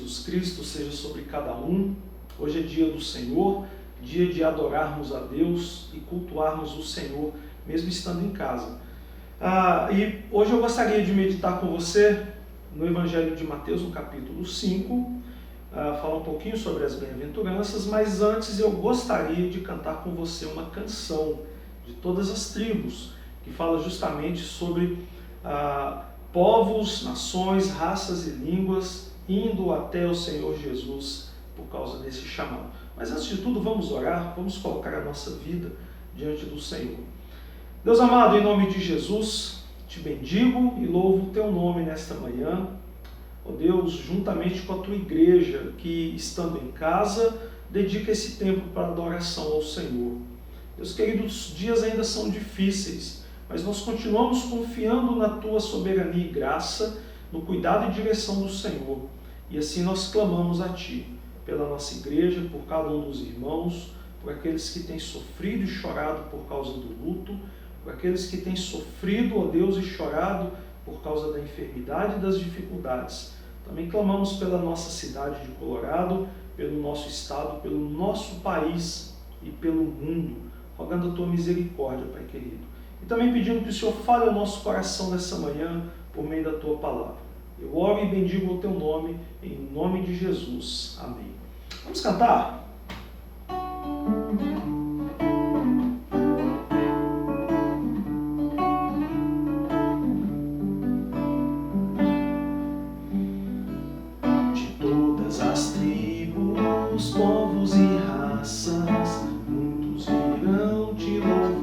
Jesus Cristo seja sobre cada um. Hoje é dia do Senhor, dia de adorarmos a Deus e cultuarmos o Senhor, mesmo estando em casa. E hoje eu gostaria de meditar com você no Evangelho de Mateus, no capítulo 5, falar um pouquinho sobre as bem-aventuranças, mas antes eu gostaria de cantar com você uma canção de todas as tribos, que fala justamente sobre povos, nações, raças e línguas indo até o Senhor Jesus por causa desse chamado. Mas antes de tudo, vamos orar, vamos colocar a nossa vida diante do Senhor. Deus amado, em nome de Jesus, te bendigo e louvo o teu nome nesta manhã. Ó Deus, juntamente com a tua igreja, que estando em casa, dedica esse tempo para adoração ao Senhor. Deus querido, os dias ainda são difíceis, mas nós continuamos confiando na tua soberania e graça, no cuidado e direção do Senhor. E assim nós clamamos a ti, pela nossa igreja, por cada um dos irmãos, por aqueles que têm sofrido e chorado por causa do luto, por aqueles que têm sofrido, ó Deus, e chorado por causa da enfermidade e das dificuldades. Também clamamos pela nossa cidade de Colorado, pelo nosso estado, pelo nosso país e pelo mundo, rogando a tua misericórdia, Pai querido. E também pedindo que o Senhor fale ao nosso coração nessa manhã, por meio da tua palavra. Eu oro e bendigo o teu nome, em nome de Jesus. Amém. Vamos cantar? De todas as tribos, povos e raças, muitos virão te louvar.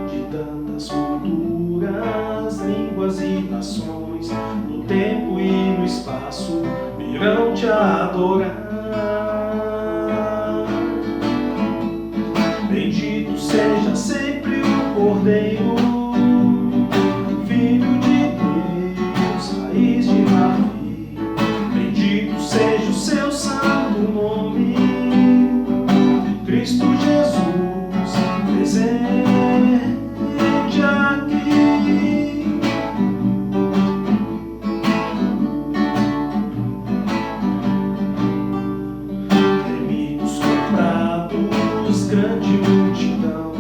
De tantas culturas, línguas e nações, no tempo e no espaço, virão te adorar. Bendito seja sempre o Cordeiro, Filho de Deus, raiz de Davi. Bendito seja o seu santo nome, Cristo Jesus, presente aqui. Remidos comprados, grande multidão,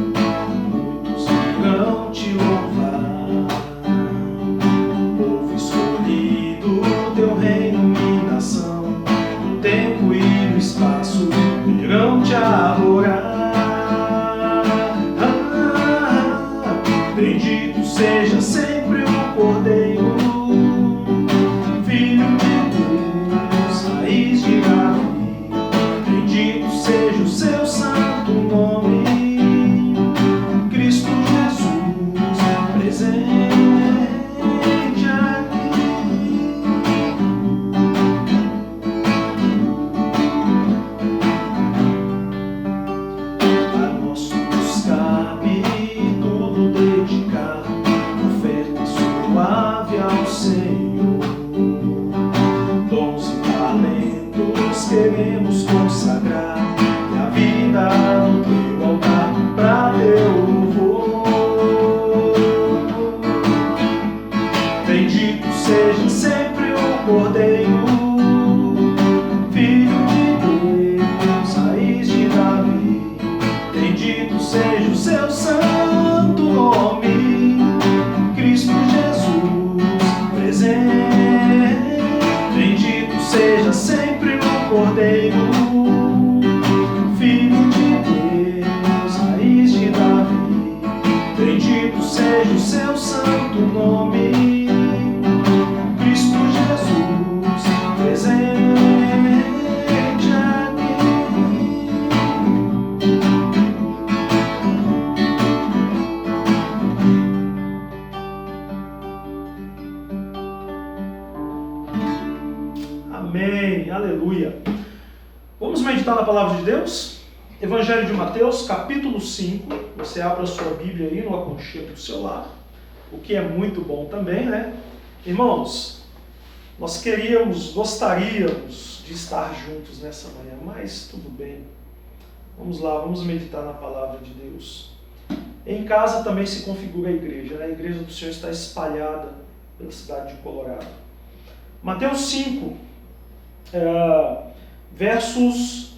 muitos virão te louvar. Povo escolhido, teu reino e nação, no tempo e no espaço, virão te adorar. Bendito seja sempre o Cordeiro, Filho de Deus, raiz de Davi. Bendito seja o seu santo nome, Cristo Jesus, presente aqui. A nós nos cabe tudo dedicar, oferta suave ao Senhor. Dons e talentos queremos consagrar, e a vida no teu altar pra teu louvor. Bendito seja sempre o Cordeiro, Filho de Deus, raiz de Davi. Bendito seja o seu santo nome, Cristo Jesus, presente. Bendito seja sempre o Cordeiro, Filho de Deus, raiz de Davi. Bendito seja o seu santo nome, Cristo Jesus, presente aqui. Amém, aleluia. Vamos meditar na palavra de Deus? Evangelho de Mateus, capítulo 5. Você abre a sua Bíblia aí no aconchego do seu lar, o que é muito bom também, né? Irmãos, nós gostaríamos de estar juntos nessa manhã, mas tudo bem. Vamos lá, vamos meditar na palavra de Deus. Em casa também se configura a igreja, né? A igreja do Senhor está espalhada pela cidade de Colorado. Mateus 5, versos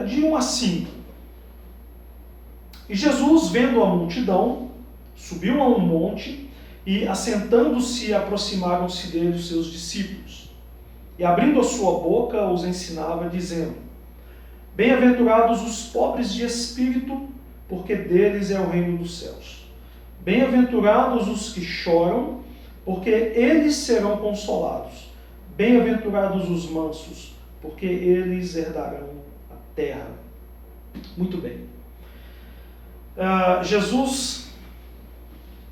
de 1 a 5. E Jesus, vendo a multidão, subiu a um monte e, assentando-se, aproximaram-se dele os seus discípulos. E, abrindo a sua boca, os ensinava, dizendo: Bem-aventurados os pobres de espírito, porque deles é o reino dos céus. Bem-aventurados os que choram, porque eles serão consolados. Bem-aventurados os mansos, porque eles herdarão a terra. Muito bem. Jesus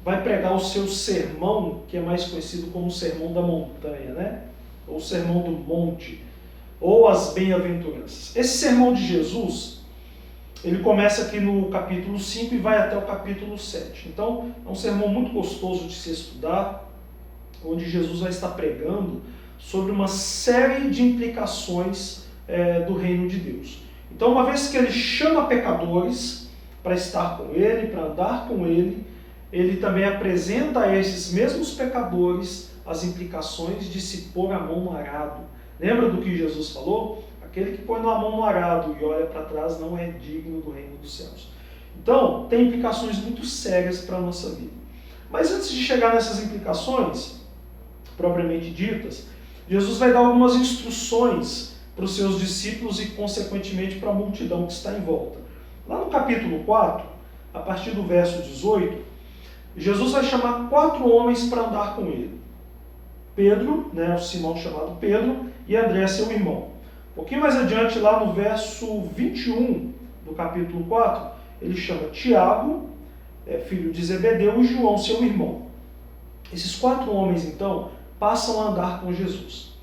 vai pregar o seu sermão, que é mais conhecido como o Sermão da Montanha, né? Ou o Sermão do Monte, ou as Bem-aventuranças. Esse sermão de Jesus, ele começa aqui no capítulo 5 e vai até o capítulo 7. Então, é um sermão muito gostoso de se estudar, onde Jesus vai estar pregando sobre uma série de implicações do reino de Deus. Então, uma vez que ele chama pecadores para estar com ele, para andar com ele, ele também apresenta a esses mesmos pecadores as implicações de se pôr a mão no arado. Lembra do que Jesus falou? Aquele que põe a mão no arado e olha para trás não é digno do reino dos céus. Então, tem implicações muito sérias para a nossa vida. Mas antes de chegar nessas implicações, propriamente ditas, Jesus vai dar algumas instruções para os seus discípulos e, consequentemente, para a multidão que está em volta. Lá no capítulo 4, a partir do verso 18, Jesus vai chamar 4 homens para andar com ele. Pedro, o Simão chamado Pedro, e André, seu irmão. Um pouquinho mais adiante, lá no verso 21 do capítulo 4, ele chama Tiago, filho de Zebedeu, e João, seu irmão. Esses 4 homens, então, passam a andar com Jesus.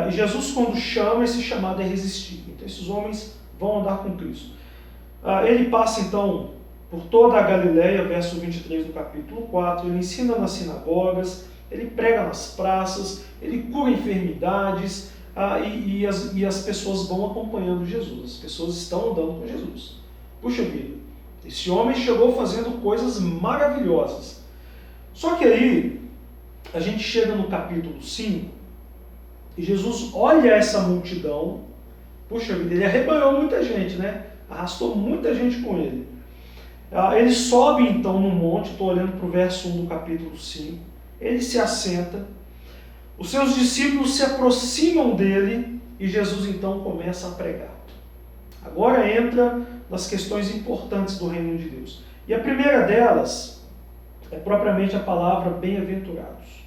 E Jesus, quando chama, esse chamado é irresistível. Então, esses homens vão andar com Cristo. Ele passa, então, por toda a Galileia, verso 23 do capítulo 4, ele ensina nas sinagogas, ele prega nas praças, ele cura enfermidades, e as pessoas vão acompanhando Jesus, as pessoas estão andando com Jesus. Puxa vida, esse homem chegou fazendo coisas maravilhosas. Só que aí, a gente chega no capítulo 5, e Jesus olha essa multidão, puxa vida, ele arrebanhou muita gente, né? Arrastou muita gente com ele. Ele sobe então no monte, estou olhando para o verso 1 do capítulo 5, ele se assenta, os seus discípulos se aproximam dele e Jesus então começa a pregar. Agora entra nas questões importantes do reino de Deus. E a primeira delas é propriamente a palavra bem-aventurados.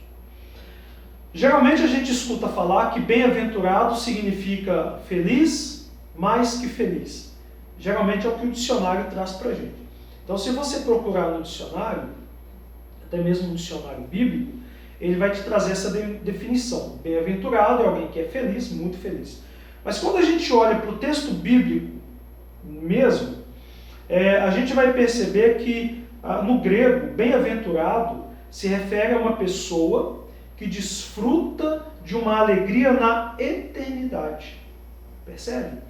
Geralmente a gente escuta falar que bem-aventurado significa feliz mais que feliz. Geralmente é o que o dicionário traz para a gente. Então, se você procurar no dicionário, até mesmo no dicionário bíblico, ele vai te trazer essa definição. Bem-aventurado é alguém que é feliz, muito feliz. Mas quando a gente olha para o texto bíblico mesmo, a gente vai perceber que no grego, bem-aventurado se refere a uma pessoa que desfruta de uma alegria na eternidade. Percebe?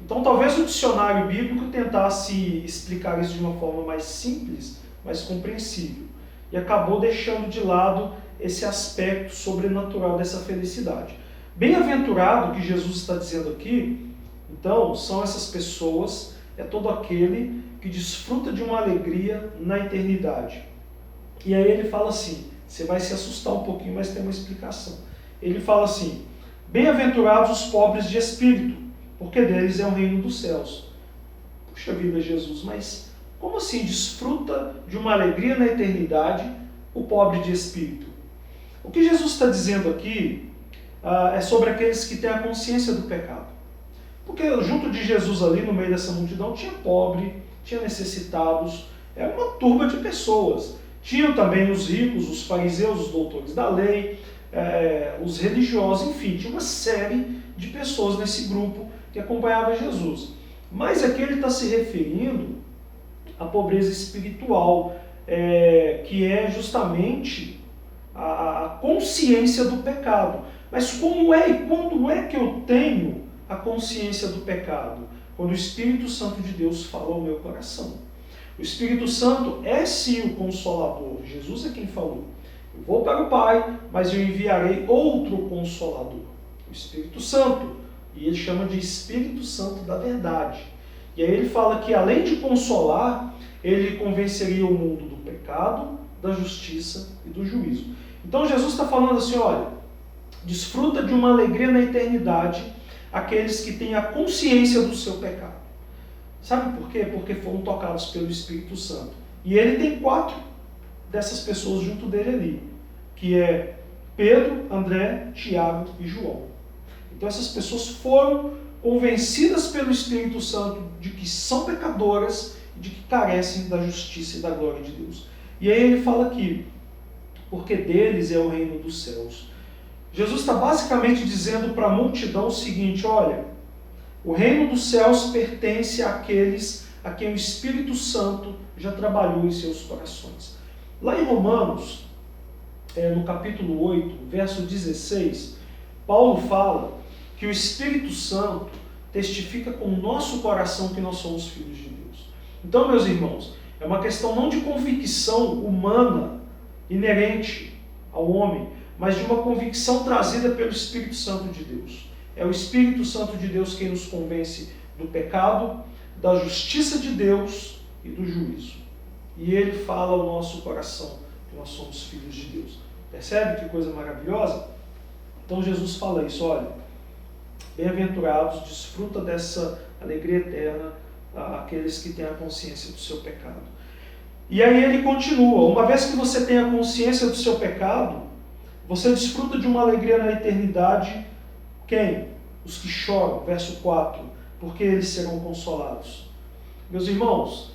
Então, talvez o dicionário bíblico tentasse explicar isso de uma forma mais simples, mais compreensível, e acabou deixando de lado esse aspecto sobrenatural dessa felicidade. Bem-aventurado, que Jesus está dizendo aqui, então, são essas pessoas, é todo aquele que desfruta de uma alegria na eternidade. E aí ele fala assim, você vai se assustar um pouquinho, mas tem uma explicação. Ele fala assim, bem-aventurados os pobres de espírito, porque deles é o reino dos céus. Puxa vida, Jesus, mas como assim desfruta de uma alegria na eternidade o pobre de espírito? O que Jesus está dizendo aqui é sobre aqueles que têm a consciência do pecado. Porque junto de Jesus ali, no meio dessa multidão, tinha pobre, tinha necessitados, era uma turba de pessoas. Tinham também os ricos, os fariseus, os doutores da lei, os religiosos, enfim, tinha uma série de pessoas nesse grupo que acompanhava Jesus. Mas aqui ele está se referindo à pobreza espiritual, que é justamente a consciência do pecado. Mas como é e quando é que eu tenho a consciência do pecado? Quando o Espírito Santo de Deus fala ao meu coração. O Espírito Santo é sim o Consolador, Jesus é quem falou. Eu vou para o Pai, mas eu enviarei outro Consolador, o Espírito Santo. E ele chama de Espírito Santo da verdade. E aí ele fala que, além de consolar, ele convenceria o mundo do pecado, da justiça e do juízo. Então Jesus está falando assim, olha, desfruta de uma alegria na eternidade aqueles que têm a consciência do seu pecado. Sabe por quê? Porque foram tocados pelo Espírito Santo. E ele tem 4 dessas pessoas junto dele ali, que é Pedro, André, Tiago e João. Então essas pessoas foram convencidas pelo Espírito Santo de que são pecadoras e de que carecem da justiça e da glória de Deus. E aí ele fala aqui, porque deles é o reino dos céus. Jesus está basicamente dizendo para a multidão o seguinte, olha, o reino dos céus pertence àqueles a quem o Espírito Santo já trabalhou em seus corações. Lá em Romanos, no capítulo 8, verso 16, Paulo fala que o Espírito Santo testifica com o nosso coração que nós somos filhos de Deus. Então, meus irmãos, é uma questão não de convicção humana, inerente ao homem, mas de uma convicção trazida pelo Espírito Santo de Deus. É o Espírito Santo de Deus quem nos convence do pecado, da justiça de Deus e do juízo. E ele fala ao nosso coração que nós somos filhos de Deus. Percebe que coisa maravilhosa? Então Jesus fala isso, olha, bem-aventurados, desfruta dessa alegria eterna aqueles que têm a consciência do seu pecado. E aí ele continua, uma vez que você tem a consciência do seu pecado, você desfruta de uma alegria na eternidade. Quem? Os que choram, verso 4, porque eles serão consolados. Meus irmãos,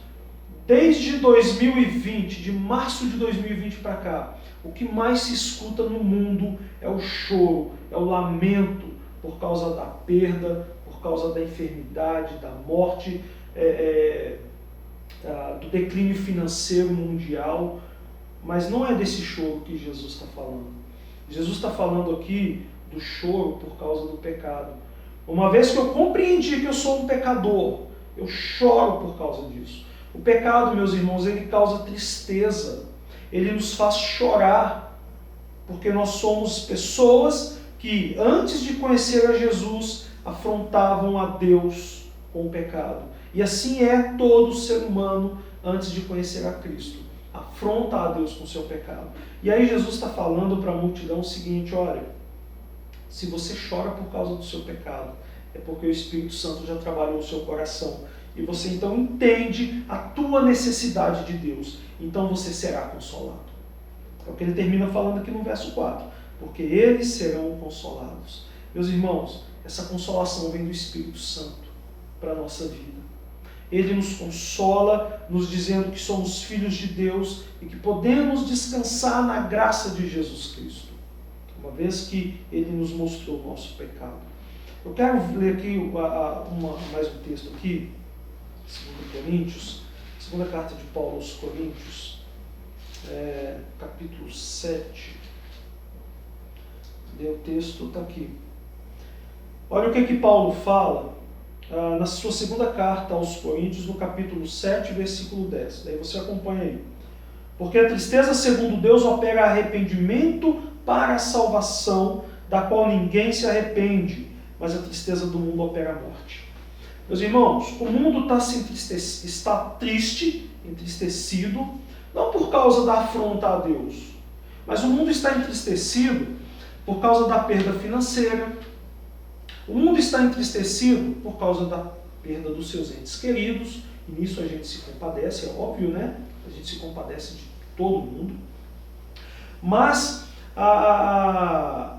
desde 2020, de março de 2020 para cá, o que mais se escuta no mundo é o choro, é o lamento por causa da perda, por causa da enfermidade, da morte, do declínio financeiro mundial. Mas não é desse choro que Jesus está falando. Jesus está falando aqui do choro por causa do pecado. Uma vez que eu compreendi que eu sou um pecador, eu choro por causa disso. O pecado, meus irmãos, ele causa tristeza. Ele nos faz chorar, porque nós somos pessoas que, antes de conhecer a Jesus, afrontavam a Deus com o pecado. E assim é todo ser humano antes de conhecer a Cristo. Afronta a Deus com o seu pecado. E aí Jesus está falando para a multidão o seguinte, olha, se você chora por causa do seu pecado, é porque o Espírito Santo já trabalhou no seu coração. E você então entende a tua necessidade de Deus. Então você será consolado. É o que ele termina falando aqui no verso 4. Porque eles serão consolados. Meus irmãos, essa consolação vem do Espírito Santo para a nossa vida. Ele nos consola, nos dizendo que somos filhos de Deus e que podemos descansar na graça de Jesus Cristo, uma vez que Ele nos mostrou o nosso pecado. Eu quero ler aqui mais um texto aqui, 2 Coríntios, segunda carta de Paulo aos Coríntios, capítulo 7. O texto está aqui. Olha o que Paulo fala na sua segunda carta aos Coríntios, no capítulo 7, versículo 10. Daí você acompanha aí. Porque a tristeza, segundo Deus, opera arrependimento para a salvação, da qual ninguém se arrepende, mas a tristeza do mundo opera a morte. Meus irmãos, o mundo está triste, entristecido, não por causa da afronta a Deus, mas o mundo está entristecido por causa da perda financeira. O mundo está entristecido por causa da perda dos seus entes queridos, e nisso a gente se compadece, é óbvio, né? A gente se compadece de todo mundo. Mas a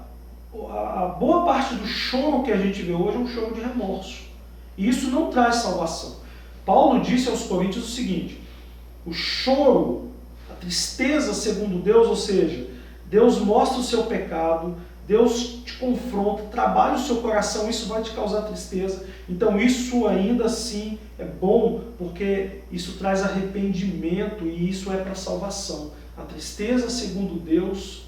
boa parte do choro que a gente vê hoje é um choro de remorso. E isso não traz salvação. Paulo disse aos Coríntios o seguinte, o choro, a tristeza segundo Deus, ou seja, Deus mostra o seu pecado, Deus te confronta, trabalha o seu coração, isso vai te causar tristeza. Então isso ainda assim é bom, porque isso traz arrependimento e isso é para salvação. A tristeza, segundo Deus,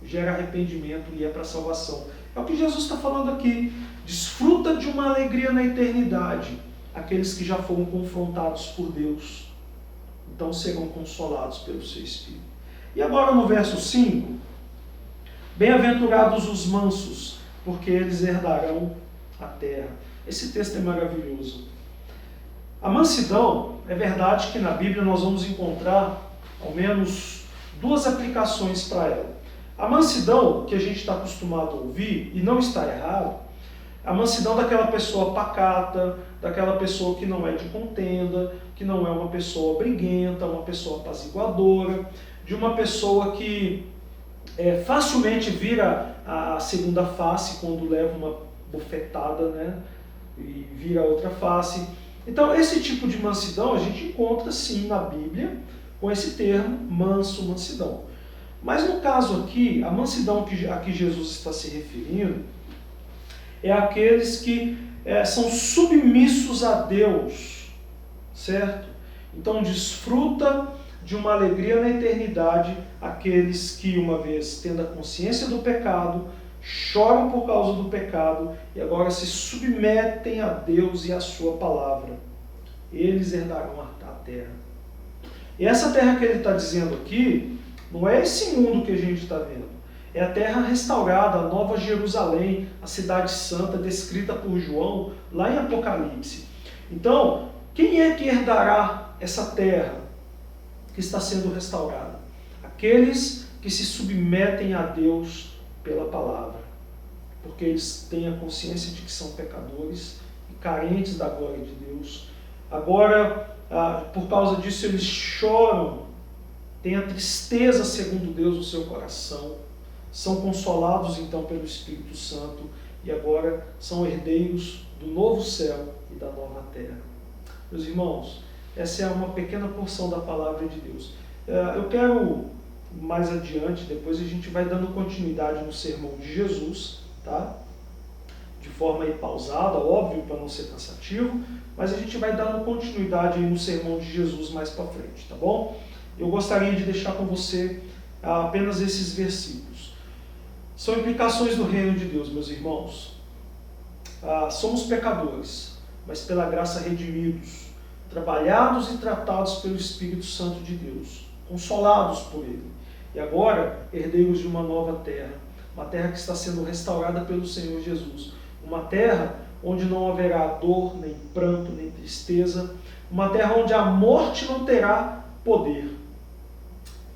gera arrependimento e é para salvação. É o que Jesus está falando aqui. Desfruta de uma alegria na eternidade, aqueles que já foram confrontados por Deus. Então serão consolados pelo seu Espírito. E agora no verso 5, bem-aventurados os mansos, porque eles herdarão a terra. Esse texto é maravilhoso. A mansidão, é verdade que na Bíblia nós vamos encontrar ao menos duas aplicações para ela. A mansidão, que a gente está acostumado a ouvir, e não está errado, a mansidão daquela pessoa pacata, daquela pessoa que não é de contenda, que não é uma pessoa briguenta, uma pessoa apaziguadora, de uma pessoa que facilmente vira a segunda face quando leva uma bofetada, né? E vira a outra face. Então, esse tipo de mansidão a gente encontra sim na Bíblia, com esse termo, manso, mansidão. Mas no caso aqui, a mansidão a que Jesus está se referindo é aqueles que são submissos a Deus, certo? Então, desfruta de uma alegria na eternidade aqueles que, uma vez tendo a consciência do pecado, choram por causa do pecado e agora se submetem a Deus e a sua palavra. Eles herdarão a terra. E essa terra que ele está dizendo aqui, não é esse mundo que a gente está vendo. É a terra restaurada, a Nova Jerusalém, a cidade santa, descrita por João, lá em Apocalipse. Então, quem é que herdará essa terra que está sendo restaurada? Aqueles que se submetem a Deus pela palavra, porque eles têm a consciência de que são pecadores e carentes da glória de Deus. Agora, por causa disso, eles choram, têm a tristeza, segundo Deus, no seu coração, são consolados então pelo Espírito Santo e agora são herdeiros do novo céu e da nova terra. Meus irmãos, essa é uma pequena porção da palavra de Deus. Eu quero mais adiante, depois a gente vai dando continuidade no sermão de Jesus, tá? De forma aí pausada, óbvio, para não ser cansativo, mas a gente vai dando continuidade aí no sermão de Jesus mais para frente, tá bom? Eu gostaria de deixar com você apenas esses versículos. São implicações do reino de Deus, meus irmãos. Somos pecadores, mas pela graça redimidos, trabalhados e tratados pelo Espírito Santo de Deus, consolados por Ele. E agora, herdeiros de uma nova terra, uma terra que está sendo restaurada pelo Senhor Jesus. Uma terra onde não haverá dor, nem pranto, nem tristeza. Uma terra onde a morte não terá poder.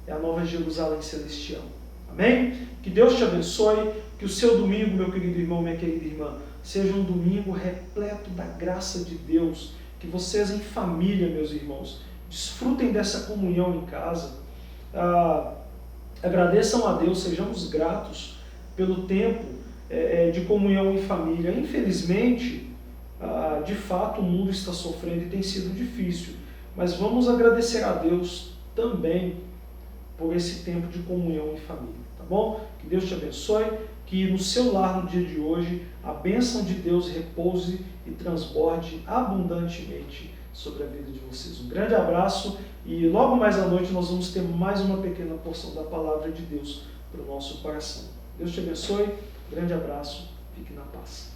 É a Nova Jerusalém celestial. Amém? Que Deus te abençoe, que o seu domingo, meu querido irmão, minha querida irmã, seja um domingo repleto da graça de Deus, que vocês em família, meus irmãos, desfrutem dessa comunhão em casa, agradeçam a Deus, sejamos gratos pelo tempo de comunhão em família. Infelizmente, de fato, o mundo está sofrendo e tem sido difícil, mas vamos agradecer a Deus também por esse tempo de comunhão em família, tá bom? Que Deus te abençoe, que no seu lar no dia de hoje a bênção de Deus repouse e transborde abundantemente sobre a vida de vocês. Um grande abraço e logo mais à noite nós vamos ter mais uma pequena porção da palavra de Deus para o nosso coração. Deus te abençoe, grande abraço, fique na paz.